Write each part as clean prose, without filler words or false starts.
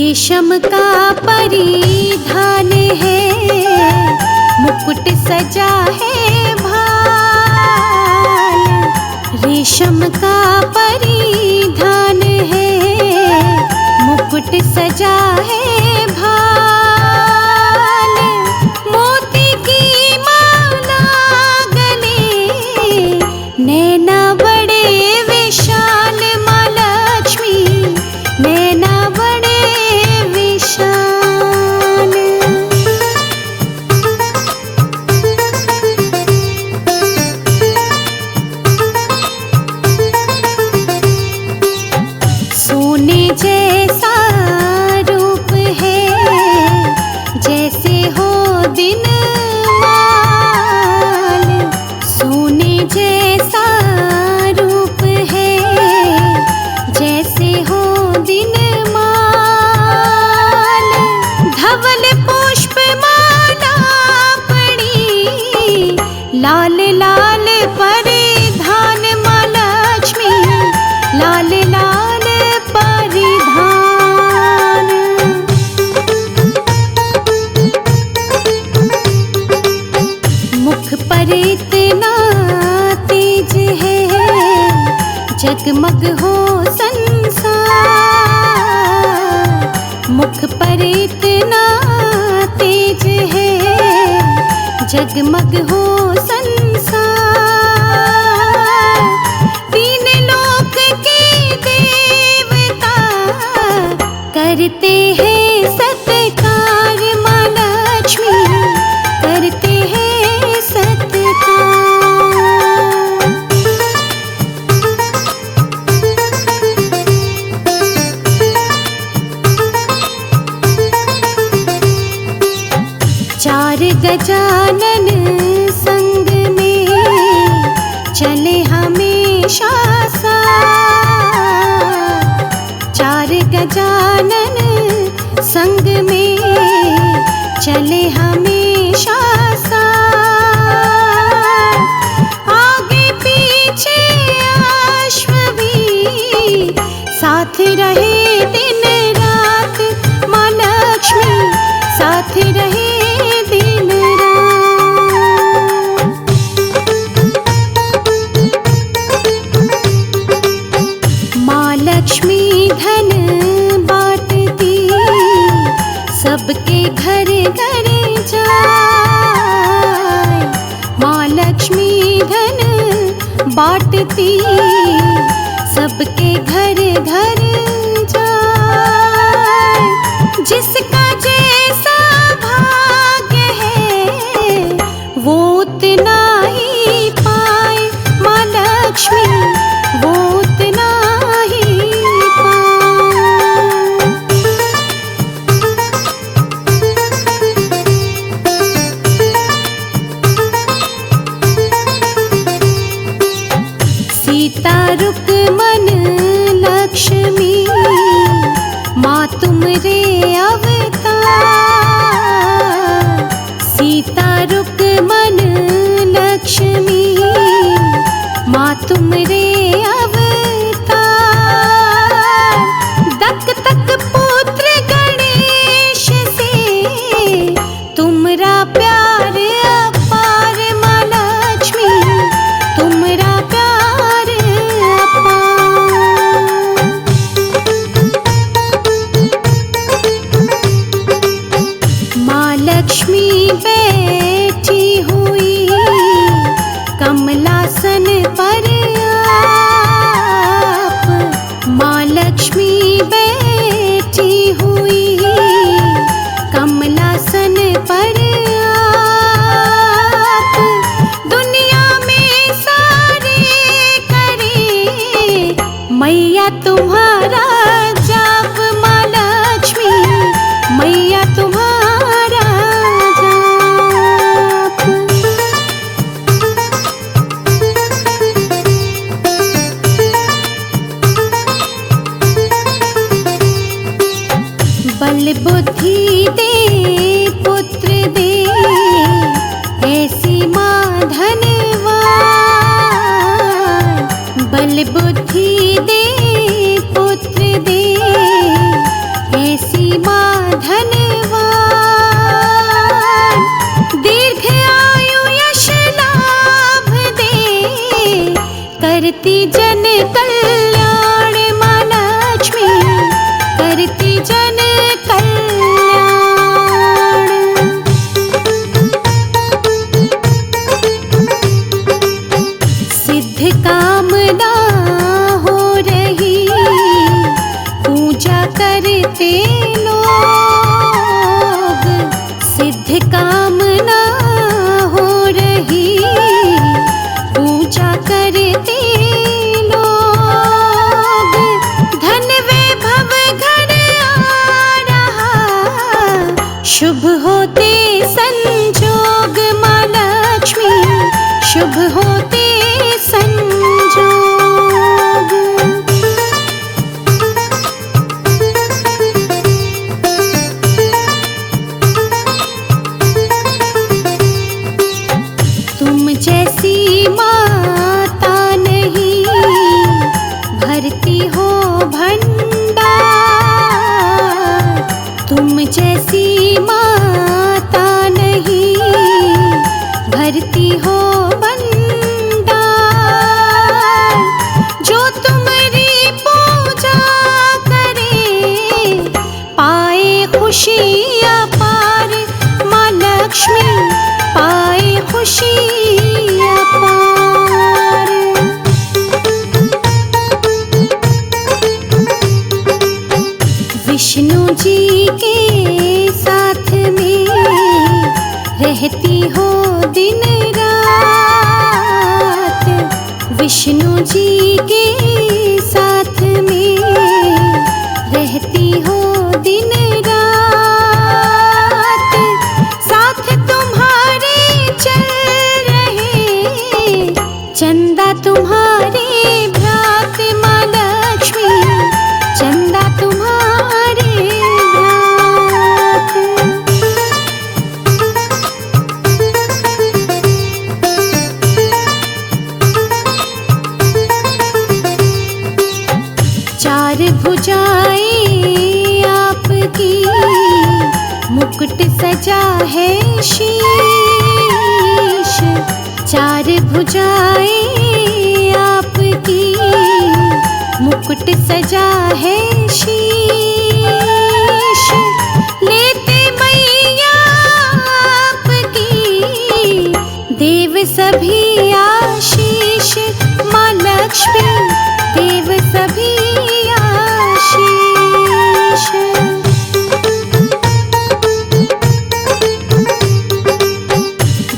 रेशम का परिधान है, मुकुट सजा है भाल। रेशम का परिधान है, मुकुट सजा है भाल। मोती की माला गले, नैना बड़े विशाल। माँ लक्ष्मी नैना बड़े विशाल। सोने जैसा रूप है, जैसे हो दिन माल। सोने जैसा रूप है, जैसे हो दिन माल। धवल पुष्प माला पड़ी, लाल लाल परिधान। माँ लक्ष्मी लाल लाल परिधान। मुख पर इतना तेज है, जगमग हो संसार। मुख पर इतना तेज है, जगमग हो संसार। तीन लोक के देवता करते हैं सत्कार। माँ लक्ष्मी करते हैं सत्कार। चार गजानन संग में चले हमेशा साथ। चार गजानन संग में चले हमेशा साथ। आगे पीछे अश्व भी साथ रहे दिन रात। माँ लक्ष्मी साथ रहे दिन रात। माँ लक्ष्मी धन बांटती, सबके घर घर जाए। माँ लक्ष्मी धन बांटती, सबके घर घर जाए। जिसका जैसा भाग्य है, वो उतना ही पाए। माँ लक्ष्मी वो उतना ही पाए। सीता रुक्मन लक्ष्मी, माँ तुमरे अवतार। सीता रुक्मन लक्ष्मी, माँ तुमरे अवतार। दक तक पुत्र गणेश से, तुमरा प्यार अपार। माँ लक्ष्मी तुमरा प्यार अपार। माँ लक्ष्मी बैठी हुई कमलासन पर आप। माँ लक्ष्मी बैठी हुई कमलासन पर आप। दुनिया में सारे करे मैया तुम्हारा जाप। माँ लक्ष्मी मैया तुम्हारा जाप। बल बुद्धि दे पुत्र दे, ऐसी माँ धनवान। बल बुद्धि दे पुत्र दे, ऐसी करती जन कल्याण माँ लक्ष्मी, करती जन कल्याण। सिद्ध कामना हो रही, पूजा करते लोग, सिद्ध कामना हो रही, पूजा करते लोग। धन वैभव घर आ रहा, शुभ होते संजोग माँ लक्ष्मी, शुभ होते संजोग। तुम जैसी माता नहीं, भरती हो भंडार। तुम जैसी माता नहीं, भरती हो भंडार। जो तुम्हारी पूजा करे, पाए खुशी अपार माँ लक्ष्मी, पाए खुशी अपार। विष्णु जी के साथ में रहती हो दिन रात, विष्णु जी के साथ में रहती हो दिन रात। साथ तुम्हारे चल रहे, चंदा तुम्हारे भ्रात माँ लक्ष्मी, चंदा तुम्हारे भ्रात। चार भुजाएं आपकी, मुकुट सजा है शीश। चार भुजाएं आपकी, मुकुट सजा है शीश। लेते मैया आपकी, देव सभी आशीष माँ लक्ष्मी, देव सभी आशीष।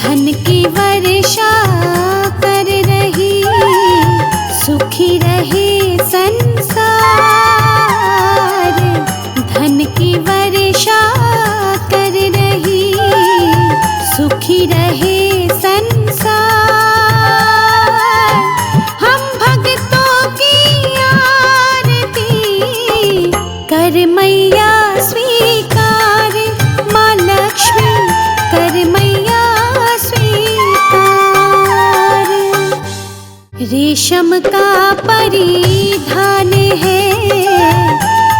धन की वर्षा कर रही, सुखी रहे संसार। धन की वर्षा कर रही, सुखी रहे संसार। हम भक्तों की आरती कर मैया स्वीकार माँ लक्ष्मी, कर मैया स्वीकार। रेशम का परिधान है,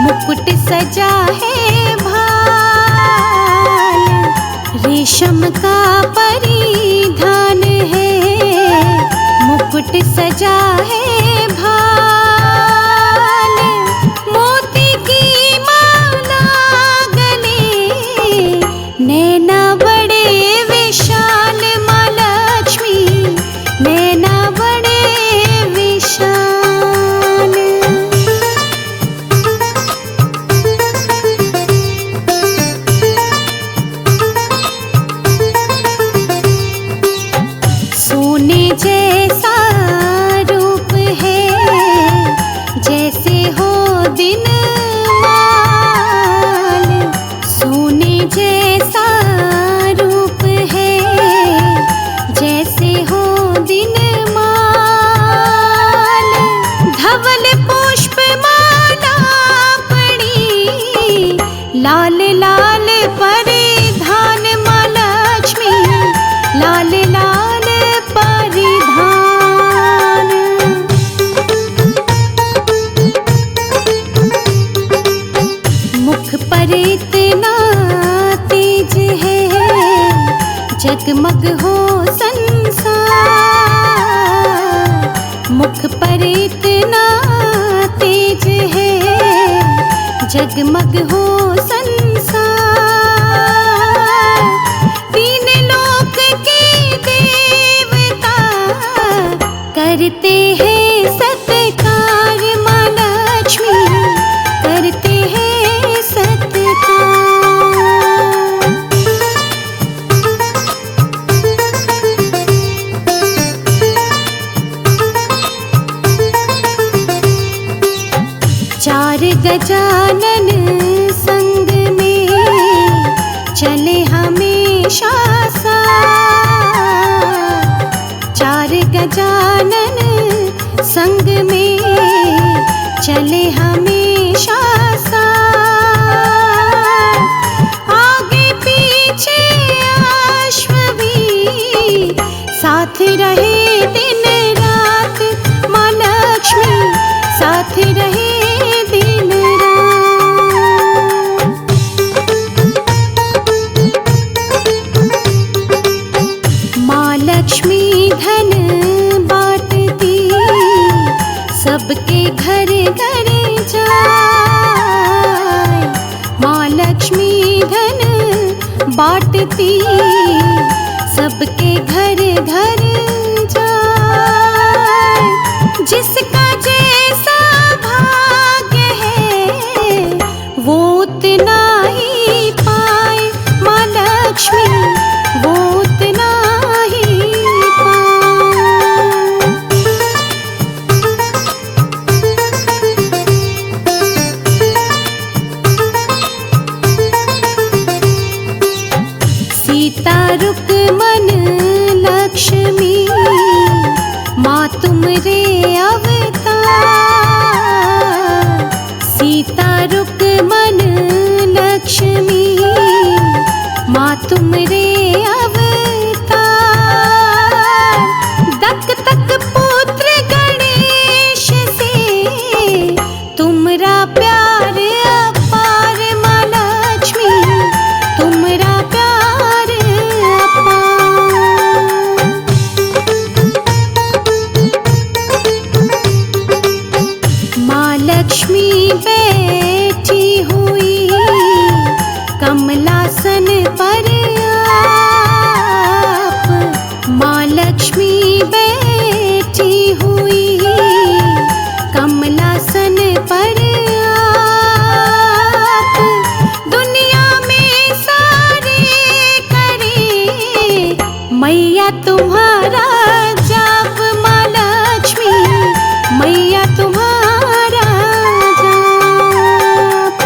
मुकुट सजा है भाल। रेशम का परिधान है, मुकुट सजा है भाल। मोती की माला गले, नैना बड़े विशाल माँ लक्ष्मी, नैना बड़े विशाल। सोने जैसा रूप है, पर इतना तेज है, जगमग हो संसार। तीन लोक के देवता करते हैं सत्कार, माँ लक्ष्मी करते हैं सत्कार। चार गजानन संग में चले हमेशा साथ। चार गजानन संग में चले हमेशा साथ। आगे पीछे अश्व भी साथ रहे दिन रात, माँ लक्ष्मी साथ रहे दिन रात। माँ लक्ष्मी धन बांटती, सबके घर घर जाए। माँ लक्ष्मी धन बांटती, सबके घर घर जाए। जिसका जैसा भाग्य है वो उतना ही पाए, माँ लक्ष्मी वो उतना ही पाए। सीता रुक्मन लक्ष्मी माँ तुमरे अवतार। सीता रुक्मन लक्ष्मी माँ तुमरे अवतार। दक तक पुत्र गणेश से तुमरा प्यार अपार, माँ लक्ष्मी तुमरा प्यार अपार। माँ लक्ष्मी बैठी हुई कमलासन पर आप। माँ लक्ष्मी बैठी हुई कमलासन पर आप। दुनिया में सारे करे मैया तुम्हारा जाप, माँ लक्ष्मी मैया तुम्हारा जाप।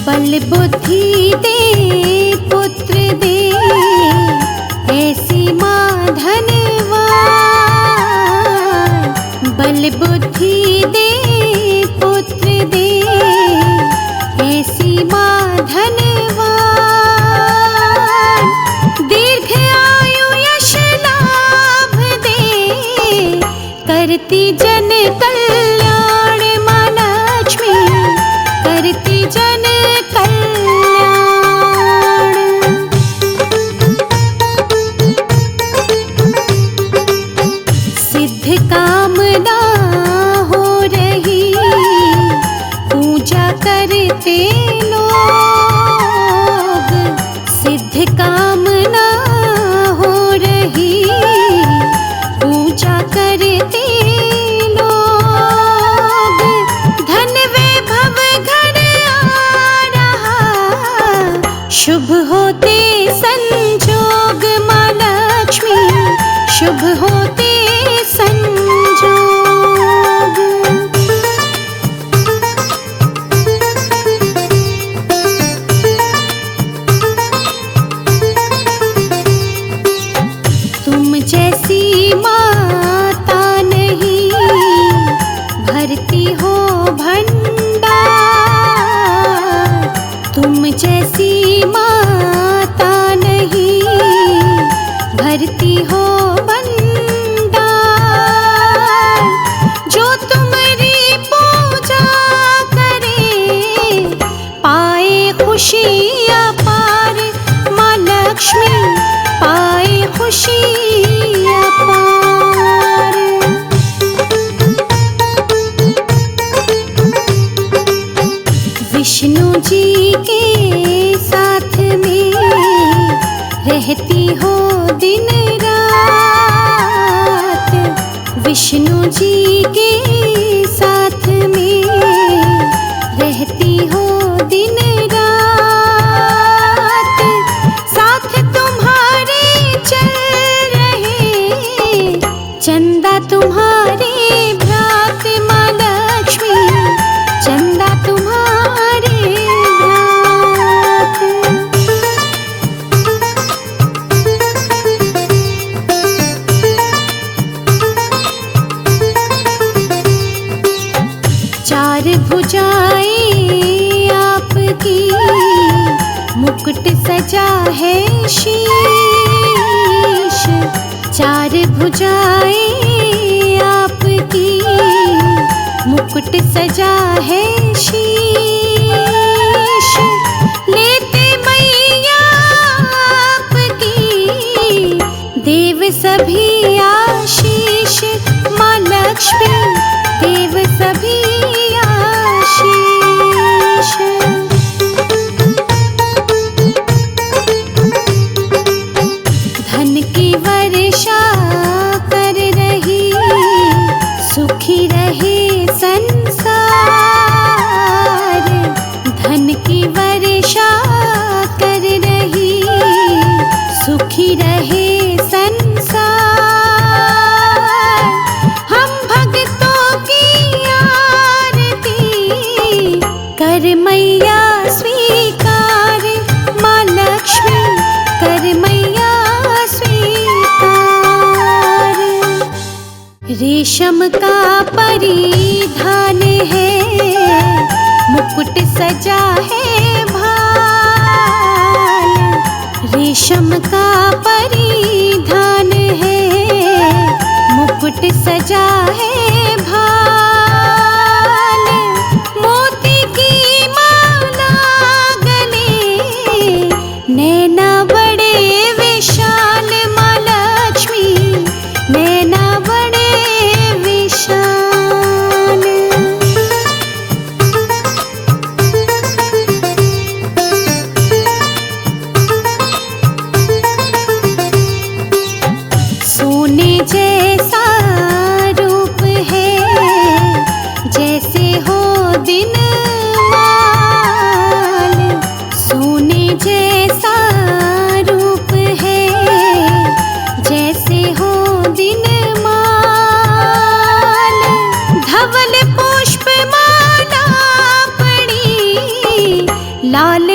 बल बुद्धि दे पुत्र दे, ऐसी माँ धनवान। बल बुद्धि दे पुत्र दे, ऐसी माँ धनवान। दीर्घ आयु यश लाभ दे, करती जन कल्याण, माँ लक्ष्मी करती जन कल्याण। सिद्ध कामना हो रही, पूजा करते लोग। सिद्ध कामना हो रही, पूजा करते लोग। धन वैभव घर आ रहा, शुभ होते संजोग, माँ लक्ष्मी शुभ होते संजोग। तुम जैसी माता नहीं, भरती हो भंडार। तुम जैसी माता खुशी अपार, माँ लक्ष्मी पाए खुशी अपार। विष्णु जी के साथ में रहती हो दिन रात, विष्णु जी के साथ में रहती हो दिन रात, साथ तुम्हारे चल रहे चंदा तुम्हारे भ्रात, माँ लक्ष्मी चंदा तुम्हारे भ्रात। चार भुजाएं आपकी, मुकुट सजा है शीश, चार भुजाएं आपकी, मुकुट सजा है शीश, लेते मैया आपकी देव सभी आशीष, माँ लक्ष्मी देव सभी आशीष। धन की वर्षा कर रही, सुखी रहे संसार, धन की वर्षा कर रही, सुखी रहे संसार। हम भक्तों की आरती कर मैया स्वीकार, माँ लक्ष्मी कर मैया स्वीकार। रेशम का परिधान है, मुकुट सजा है भाल, रेशम का परिधान है, मुकुट सजा है भाल, मोती की माला गले, नैना बड़े विशाल, माँ लक्ष्मी नैना बड़े विशाल। सोने जैसा रूप है, जैसे हो दिन माल, सोने जैसा रूप है, जैसे हो दिन माल, धवल पुष्प माला पड़ी, लाल